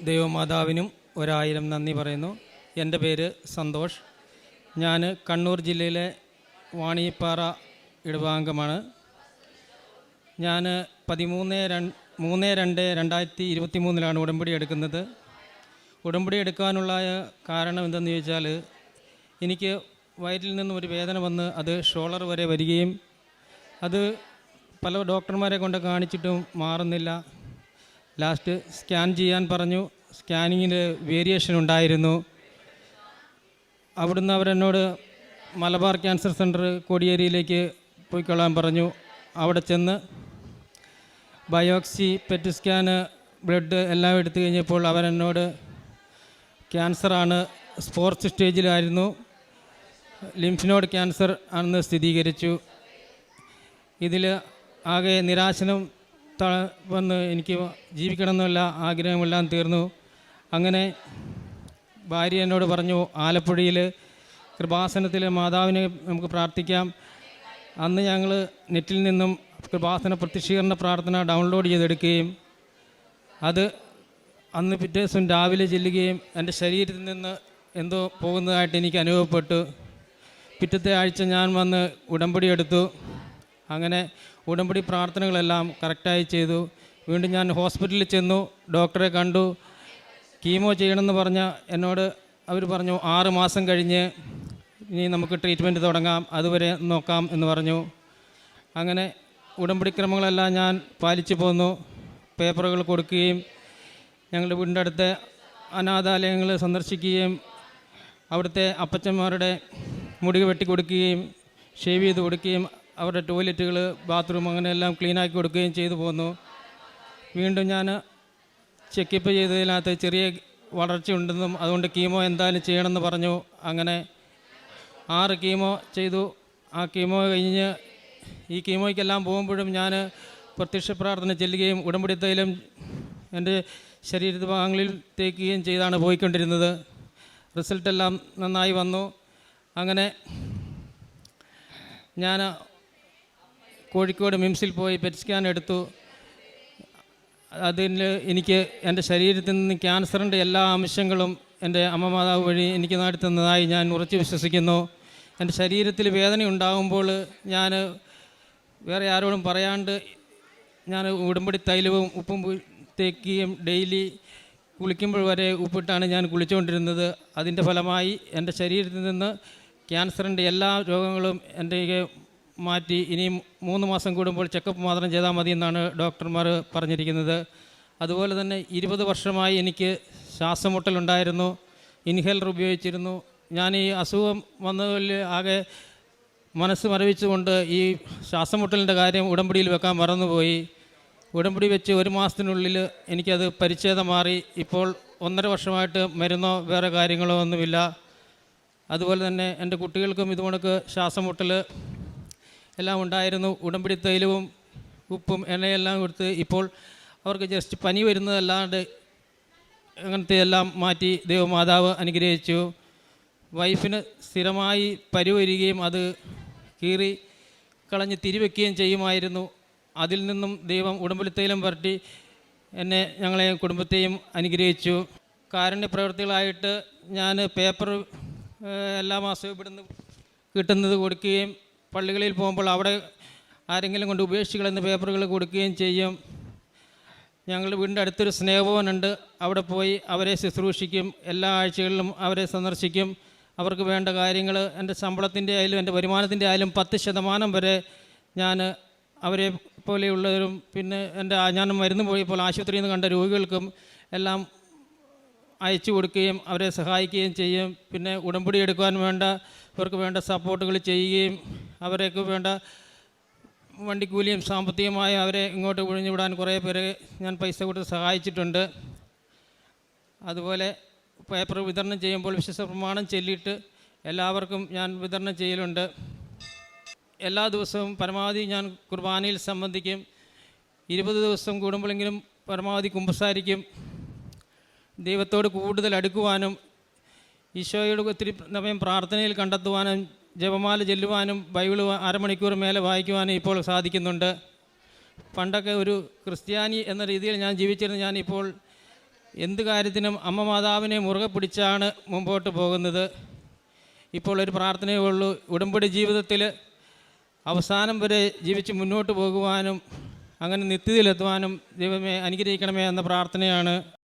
ദൈവമാതാവിനും 1000 നന്ദി പറയുന്നു. എൻ്റെ പേര് സന്തോഷ്. ഞാൻ കണ്ണൂർ ജില്ലയിലെ വാണിയപ്പാറ ഇടവകാംഗമാണ്. ഞാൻ 13/2/2023 ഉടമ്പടി എടുക്കുന്നത്. ഉടമ്പടി എടുക്കാനുള്ള കാരണം എന്തെന്ന് ചോദിച്ചാൽ, എനിക്ക് വയറ്റിൽ നിന്നും ഒരു വേദന വന്ന് അത് ഷോൾഡർ വരെ വരികയും അത് പല ഡോക്ടർമാരെ കൊണ്ട് കാണിച്ചിട്ടും മാറുന്നില്ല. ലാസ്റ്റ് സ്കാൻ ചെയ്യാൻ പറഞ്ഞു. സ്കാനിങ്ങിൽ വേരിയേഷൻ ഉണ്ടായിരുന്നു. അവിടുന്ന് അവരെന്നോട് മലബാർ ക്യാൻസർ സെൻറ്റർ കോടിയേരിയിലേക്ക് പോയിക്കൊള്ളാൻ പറഞ്ഞു. അവിടെ ചെന്ന് ബയോപ്സി, പെറ്റ് സ്കാന്, ബ്ലഡ് എല്ലാം എടുത്തു കഴിഞ്ഞപ്പോൾ അവരെന്നോട് ക്യാൻസറാണ്, ഫോർത്ത് സ്റ്റേജിലായിരുന്നു, ലിംഫ് നോഡ് ക്യാൻസർ ആണെന്ന് സ്ഥിരീകരിച്ചു. ഇതിൽ ആകെ നിരാശനും വന്ന് എനിക്ക് ജീവിക്കണമെന്നുള്ള ആഗ്രഹമെല്ലാം തീർന്നു. അങ്ങനെ ഭാര്യ എന്നോട് പറഞ്ഞു, ആലപ്പുഴയിൽ കൃപാസനത്തിൽ മാതാവിനെ നമുക്ക് പ്രാർത്ഥിക്കാം. അന്ന് ഞങ്ങൾ നെറ്റിൽ നിന്നും കൃപാസന പ്രത്യക്ഷീകരണ പ്രാർത്ഥന ഡൗൺലോഡ് ചെയ്തെടുക്കുകയും അത് അന്ന് പിറ്റേ ദിവസം രാവിലെ ചെല്ലുകയും എൻ്റെ ശരീരത്തിൽ നിന്ന് എന്തോ പോകുന്നതായിട്ട് എനിക്ക് അനുഭവപ്പെട്ടു. പിറ്റത്തെ ആഴ്ച ഞാൻ വന്ന് ഉടമ്പടി എടുത്തു. അങ്ങനെ ഉടമ്പടി പ്രാർത്ഥനകളെല്ലാം കറക്റ്റായി ചെയ്തു. വീണ്ടും ഞാൻ ഹോസ്പിറ്റലിൽ ചെന്നു, ഡോക്ടറെ കണ്ടു. കീമോ ചെയ്യണമെന്ന് പറഞ്ഞ എന്നോട് അവർ പറഞ്ഞു 6 മാസം കഴിഞ്ഞ് ഇനി നമുക്ക് ട്രീറ്റ്മെൻറ്റ് തുടങ്ങാം, അതുവരെ നോക്കാം എന്ന് പറഞ്ഞു. അങ്ങനെ ഉടമ്പടി ക്രമങ്ങളെല്ലാം ഞാൻ പാലിച്ചു പോന്നു. പേപ്പറുകൾ കൊടുക്കുകയും ഞങ്ങളുടെ വീടിൻ്റെ അടുത്ത് അനാഥാലയങ്ങൾ സന്ദർശിക്കുകയും അവിടുത്തെ അപ്പച്ചന്മാരുടെ മുടി വെട്ടിക്കൊടുക്കുകയും ഷേവ് ചെയ്ത് കൊടുക്കുകയും അവരുടെ ടോയ്ലറ്റുകൾ, ബാത്റൂം അങ്ങനെയെല്ലാം ക്ലീനാക്കി കൊടുക്കുകയും ചെയ്തു പോന്നു. വീണ്ടും ഞാൻ ചെക്കപ്പ് ചെയ്തതിനകത്ത് ചെറിയ വളർച്ച ഉണ്ടെന്നും അതുകൊണ്ട് കീമോ എന്തായാലും ചെയ്യണമെന്ന് പറഞ്ഞു. അങ്ങനെ 6 കീമോ ചെയ്തു. ആ കീമോ കഴിഞ്ഞ് ഈ കീമോയ്ക്കെല്ലാം പോകുമ്പോഴും ഞാൻ പ്രത്യക്ഷ പ്രാർത്ഥന ചെല്ലുകയും ഉടമ്പടി തൈലം എൻ്റെ ശരീര ഭാഗങ്ങളിൽ തേക്കുകയും ചെയ്താണ് പോയിക്കൊണ്ടിരുന്നത്. റിസൾട്ടെല്ലാം നന്നായി വന്നു. അങ്ങനെ ഞാൻ കോഴിക്കോട് മിംസിൽ പോയി പെറ്റ് സ്കാൻ എടുത്തു. അതിൽ എനിക്ക് എൻ്റെ ശരീരത്തിൽ നിന്ന് ക്യാൻസറിൻ്റെ എല്ലാ അംശങ്ങളും എൻ്റെ അമ്മ മാതാവ് വഴി എനിക്ക് നേടിത്തന്നതായി ഞാൻ ഉറച്ചു വിശ്വസിക്കുന്നു. എൻ്റെ ശരീരത്തിൽ വേദന ഉണ്ടാകുമ്പോൾ ഞാൻ വേറെ ആരോടും പറയാണ്ട് ഞാൻ ഉടമ്പടി തൈലവും ഉപ്പും തേക്കുകയും ഡെയിലി കുളിക്കുമ്പോൾ വരെ ഉപ്പിട്ടാണ് ഞാൻ കുളിച്ചുകൊണ്ടിരുന്നത്. അതിൻ്റെ ഫലമായി എൻ്റെ ശരീരത്തിൽ നിന്ന് ക്യാൻസറിൻ്റെ എല്ലാ രോഗങ്ങളും എൻ്റെ മാറ്റി. ഇനിയും 3 മാസം കൂടുമ്പോൾ ചെക്കപ്പ് മാത്രം ചെയ്താൽ മതി എന്നാണ് ഡോക്ടർമാർ പറഞ്ഞിരിക്കുന്നത്. അതുപോലെ തന്നെ 20 വർഷമായി എനിക്ക് ശ്വാസമുട്ടലുണ്ടായിരുന്നു. ഇൻഹേലർ ഉപയോഗിച്ചിരുന്നു. ഞാൻ ഈ അസുഖം വന്നതിൽ ആകെ മനസ്സ് മരവിച്ചുകൊണ്ട് ഈ ശ്വാസമുട്ടലിൻ്റെ കാര്യം ഉടമ്പടിയിൽ വെക്കാൻ മറന്നുപോയി. ഉടമ്പടി വെച്ച് 1 മാസത്തിനുള്ളിൽ എനിക്കത് പരിച്ഛേദം മാറി. ഇപ്പോൾ 1.5 വർഷമായിട്ട് മരുന്നോ വേറെ കാര്യങ്ങളോ ഒന്നുമില്ല. അതുപോലെ തന്നെ എൻ്റെ കുട്ടികൾക്കും ഇതുകൊണ്ടൊക്കെ ശ്വാസമുട്ടൽ എല്ലാം ഉണ്ടായിരുന്നു. ഉടമ്പടി തൈലവും ഉപ്പും എണ്ണയെല്ലാം കൊടുത്ത് ഇപ്പോൾ അവർക്ക് ജസ്റ്റ് പനി വരുന്നതല്ലാണ്ട് അങ്ങനത്തെ എല്ലാം മാറ്റി ദൈവമാതാവ് അനുഗ്രഹിച്ചു. വൈഫിന് സ്ഥിരമായി പരു വരികയും അത് കീറി കളഞ്ഞ് തിരിവെക്കുകയും ചെയ്യുമായിരുന്നു. അതിൽ നിന്നും ദൈവം ഉടമ്പടി തൈലം പുരട്ടി ഞങ്ങളെയും കുടുംബത്തെയും അനുഗ്രഹിച്ചു. കാരുണ്യ പ്രവൃത്തികളായിട്ട് ഞാൻ പേപ്പർ എല്ലാ മാസവും ഇവിടുന്ന് കിട്ടുന്നത് കൊടുക്കുകയും പള്ളികളിൽ പോകുമ്പോൾ അവിടെ ആരെങ്കിലും കൊണ്ട് ഉപേക്ഷികളെന്ന് പേപ്പറുകൾ കൊടുക്കുകയും ചെയ്യും. ഞങ്ങളുടെ വീടിൻ്റെ അടുത്തൊരു സ്നേഹഭവനുണ്ട്. അവിടെ പോയി അവരെ ശുശ്രൂഷിക്കും. എല്ലാ ആഴ്ചകളിലും അവരെ സന്ദർശിക്കും. അവർക്ക് വേണ്ട കാര്യങ്ങൾ എൻ്റെ ശമ്പളത്തിൻ്റെ ആയാലും എൻ്റെ വരുമാനത്തിൻ്റെ ആയാലും 10% വരെ ഞാൻ അവരെ പോലെയുള്ളവരും പിന്നെ ഞാൻ മരുന്ന് പോയപ്പോൾ ആശുപത്രിയിൽ നിന്ന് കണ്ട രോഗികൾക്കും എല്ലാം അയച്ചു കൊടുക്കുകയും അവരെ സഹായിക്കുകയും ചെയ്യും. പിന്നെ ഉടമ്പടി എടുക്കാൻ അവർക്ക് വേണ്ട സപ്പോർട്ടുകൾ ചെയ്യുകയും അവർക്ക് വേണ്ട വണ്ടിക്കൂലിയും സാമ്പത്തികമായി അവരെ ഇങ്ങോട്ട് ഒഴിഞ്ഞു വിടാൻ കുറേ പേരെ ഞാൻ പൈസ കൊടുത്ത് സഹായിച്ചിട്ടുണ്ട്. അതുപോലെ പേപ്പർ വിതരണം ചെയ്യുമ്പോൾ വിശ്വാസ പ്രമാണം ചൊല്ലിയിട്ട് എല്ലാവർക്കും ഞാൻ വിതരണം ചെയ്യലുണ്ട്. എല്ലാ ദിവസവും പരമാവധി ഞാൻ കുർബാനയിൽ സംബന്ധിക്കും. 20 ദിവസം കൂടുമ്പോഴെങ്കിലും പരമാവധി കുമ്പസാരിക്കും. ദൈവത്തോട് കൂടുതൽ അടുക്കുവാനും ഈശോയോട് ഒത്തിരി സമയം പ്രാർത്ഥനയിൽ കണ്ടെത്തുവാനും ജപമാല ചെല്ലുവാനും ബൈബിൾ 1/2 മണിക്കൂർ മേലെ വായിക്കുവാനും ഇപ്പോൾ സാധിക്കുന്നുണ്ട്. പണ്ടൊക്കെ ഒരു ക്രിസ്ത്യാനി എന്ന രീതിയിൽ ഞാൻ ജീവിച്ചിരുന്ന ഞാനിപ്പോൾ എന്ത് കാര്യത്തിനും അമ്മ മാതാവിനെ മുറുകെ പിടിച്ചാണ് മുമ്പോട്ട് പോകുന്നത്. ഇപ്പോൾ ഒരു പ്രാർത്ഥനയേ ഉള്ളൂ, ഉടമ്പടി ജീവിതത്തിൽ അവസാനം വരെ ജീവിച്ച് മുന്നോട്ട് പോകുവാനും അങ്ങനെ നിത്യതയിലെത്തുവാനും ദൈവമേ അനുഗ്രഹിക്കണമേ എന്ന പ്രാർത്ഥനയാണ്.